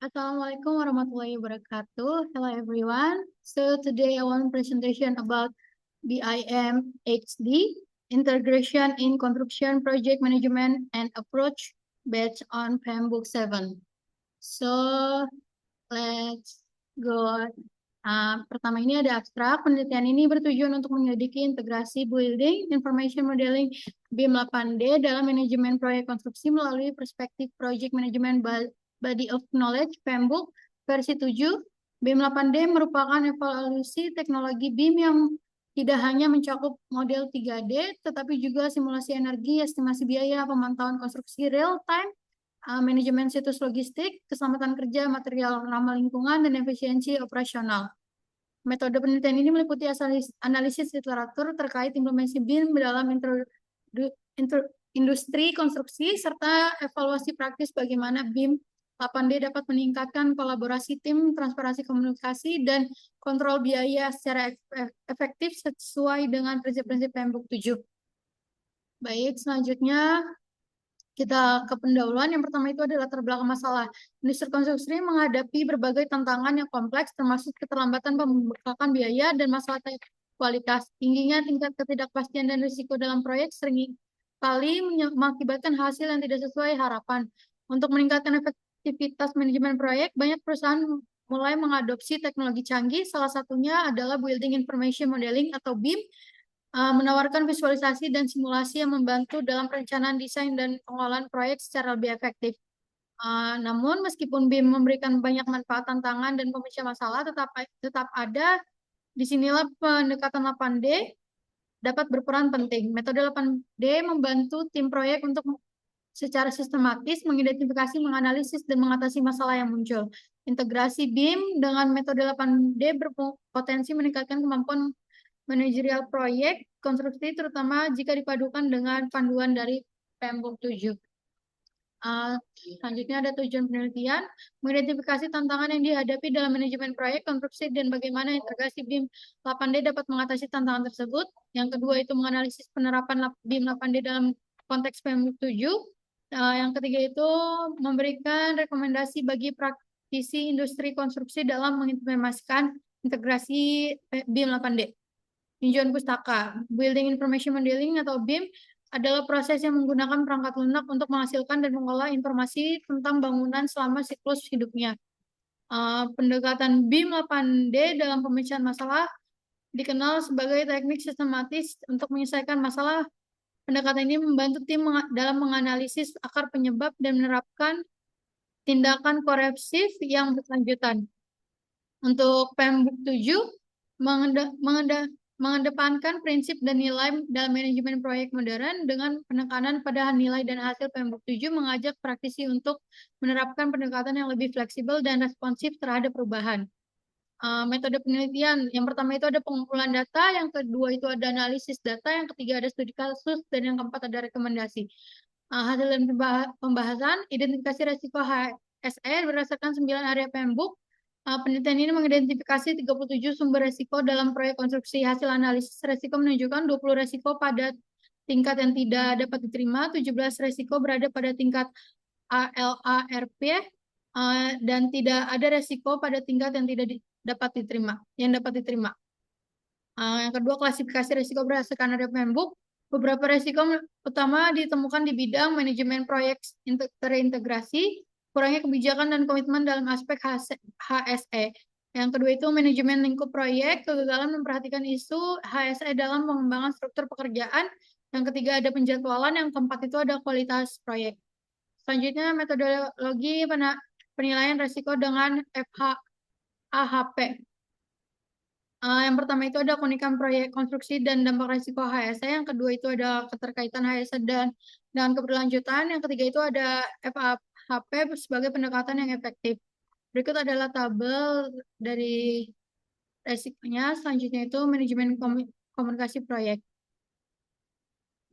Assalamualaikum warahmatullahi wabarakatuh. Hello everyone. So today I want presentation about BIM HD, Integration in Construction Project Management and Approach based on Framework 7. So let's go. Pertama ini ada abstrak. Penelitian ini bertujuan untuk menyelidiki integrasi building, information modeling BIM 8D dalam manajemen proyek konstruksi melalui perspektif Project Management Body of Knowledge Framework versi 7. BIM 8D merupakan evaluasi teknologi BIM yang tidak hanya mencakup model 3D, tetapi juga simulasi energi, estimasi biaya, pemantauan konstruksi real time, manajemen situs logistik, keselamatan kerja, material ramah lingkungan, dan efisiensi operasional. Metode penelitian ini meliputi analisis literatur terkait implementasi BIM dalam industri konstruksi, serta evaluasi praktis bagaimana BIM 8D dapat meningkatkan kolaborasi tim, transparansi komunikasi, dan kontrol biaya secara efektif sesuai dengan prinsip-prinsip Framework 7. Baik, selanjutnya kita ke pendahuluan. Yang pertama itu adalah latar belakang masalah. Industri konstruksi menghadapi berbagai tantangan yang kompleks, termasuk keterlambatan pembekakan biaya dan masalah kualitas. Tingginya tingkat ketidakpastian dan risiko dalam proyek sering kali mengakibatkan hasil yang tidak sesuai harapan. Untuk meningkatkan efektivitas manajemen proyek, banyak perusahaan mulai mengadopsi teknologi canggih. Salah satunya adalah Building Information Modeling atau BIM, menawarkan visualisasi dan simulasi yang membantu dalam perencanaan desain dan pengelolaan proyek secara lebih efektif. Namun, meskipun BIM memberikan banyak manfaat, tantangan, dan pemecah masalah, tetap ada. Disinilah pendekatan 8D dapat berperan penting. Metode 8D membantu tim proyek untuk secara sistematis mengidentifikasi, menganalisis, dan mengatasi masalah yang muncul. Integrasi BIM dengan metode 8D berpotensi meningkatkan kemampuan manajerial proyek konstruksi, terutama jika dipadukan dengan panduan dari Framework 7. Selanjutnya ada tujuan penelitian, mengidentifikasi tantangan yang dihadapi dalam manajemen proyek konstruksi dan bagaimana integrasi BIM 8D dapat mengatasi tantangan tersebut. Yang kedua itu menganalisis penerapan BIM 8D dalam konteks Framework 7. Yang ketiga itu memberikan rekomendasi bagi praktisi industri konstruksi dalam mengimplementasikan integrasi BIM 8D. Tinjauan pustaka. Building Information Modeling atau BIM adalah proses yang menggunakan perangkat lunak untuk menghasilkan dan mengolah informasi tentang bangunan selama siklus hidupnya. Pendekatan BIM 8D dalam pemecahan masalah dikenal sebagai teknik sistematis untuk menyelesaikan masalah. Pendekatan ini membantu tim dalam menganalisis akar penyebab dan menerapkan tindakan korektif yang berkelanjutan. Untuk Framework 7 mengedepankan prinsip dan nilai dalam manajemen proyek modern dengan penekanan pada nilai dan hasil. Framework 7 mengajak praktisi untuk menerapkan pendekatan yang lebih fleksibel dan responsif terhadap perubahan. Metode penelitian, yang pertama itu ada pengumpulan data, yang kedua itu ada analisis data, yang ketiga ada studi kasus, dan yang keempat ada rekomendasi. Hasil dan pembahasan, identifikasi resiko HSE berdasarkan 9 area Framework. Penelitian ini mengidentifikasi 37 sumber resiko dalam proyek konstruksi. Hasil analisis resiko menunjukkan 20 resiko pada tingkat yang tidak dapat diterima, 17 resiko berada pada tingkat ALARP, dan tidak ada resiko pada tingkat yang tidak dapat diterima. Yang kedua, klasifikasi resiko berdasarkan area Framework. Beberapa resiko utama ditemukan di bidang manajemen proyek terintegrasi, kurangnya kebijakan dan komitmen dalam aspek HSE. Yang kedua itu manajemen lingkup proyek, kegagalan memperhatikan isu HSE dalam pengembangan struktur pekerjaan. Yang ketiga ada penjadwalan, yang keempat itu ada kualitas proyek. Selanjutnya metodologi penilaian risiko dengan FHAHP. Yang pertama itu ada keunikan proyek konstruksi dan dampak risiko HSE. Yang kedua itu ada keterkaitan HSE dengan keberlanjutan. Yang ketiga itu ada FHP sebagai pendekatan yang efektif. Berikut adalah tabel dari risikonya. Selanjutnya itu manajemen komunikasi proyek.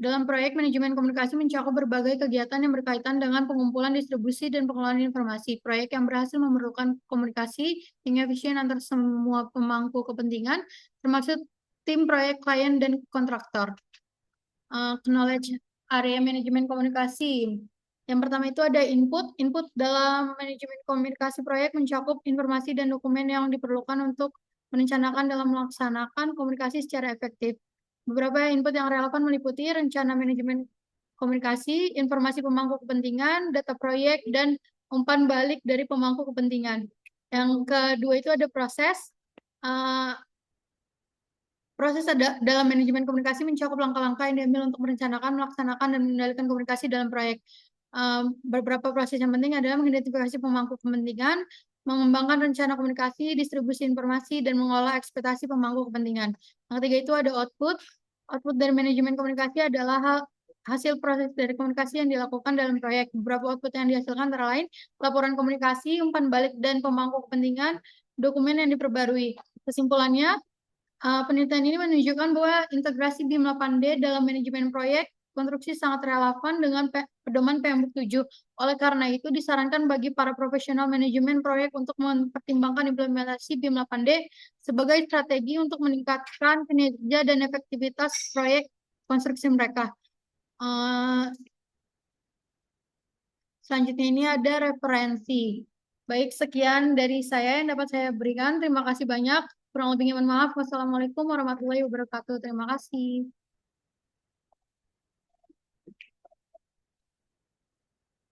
Dalam proyek, manajemen komunikasi mencakup berbagai kegiatan yang berkaitan dengan pengumpulan, distribusi, dan pengelolaan informasi. Proyek yang berhasil memerlukan komunikasi yang efisien antar semua pemangku kepentingan, termasuk tim proyek, klien, dan kontraktor. Knowledge area manajemen komunikasi. Yang pertama itu ada input. Input dalam manajemen komunikasi proyek mencakup informasi dan dokumen yang diperlukan untuk merencanakan dalam melaksanakan komunikasi secara efektif. Beberapa input yang relevan meliputi rencana manajemen komunikasi, informasi pemangku kepentingan, data proyek, dan umpan balik dari pemangku kepentingan. Yang kedua itu ada proses. Proses dalam manajemen komunikasi mencakup langkah-langkah yang diambil untuk merencanakan, melaksanakan, dan mengendalikan komunikasi dalam proyek. Beberapa proses yang penting adalah mengidentifikasi pemangku kepentingan, mengembangkan rencana komunikasi, distribusi informasi, dan mengolah ekspektasi pemangku kepentingan. Yang ketiga itu ada output. Output dari manajemen komunikasi adalah hasil proses dari komunikasi yang dilakukan dalam proyek. Beberapa output yang dihasilkan antara lain laporan komunikasi, umpan balik dan pemangku kepentingan, dokumen yang diperbarui. Kesimpulannya, penelitian ini menunjukkan bahwa integrasi BIM 8D dalam manajemen proyek konstruksi sangat relevan dengan pedoman PMBOK 7. Oleh karena itu, disarankan bagi para profesional manajemen proyek untuk mempertimbangkan implementasi BIM 8D sebagai strategi untuk meningkatkan kinerja dan efektivitas proyek konstruksi mereka. Selanjutnya ini ada referensi. Baik, sekian dari saya yang dapat saya berikan. Terima kasih banyak. Kurang lebihnya mohon maaf. Wassalamualaikum warahmatullahi wabarakatuh. Terima kasih.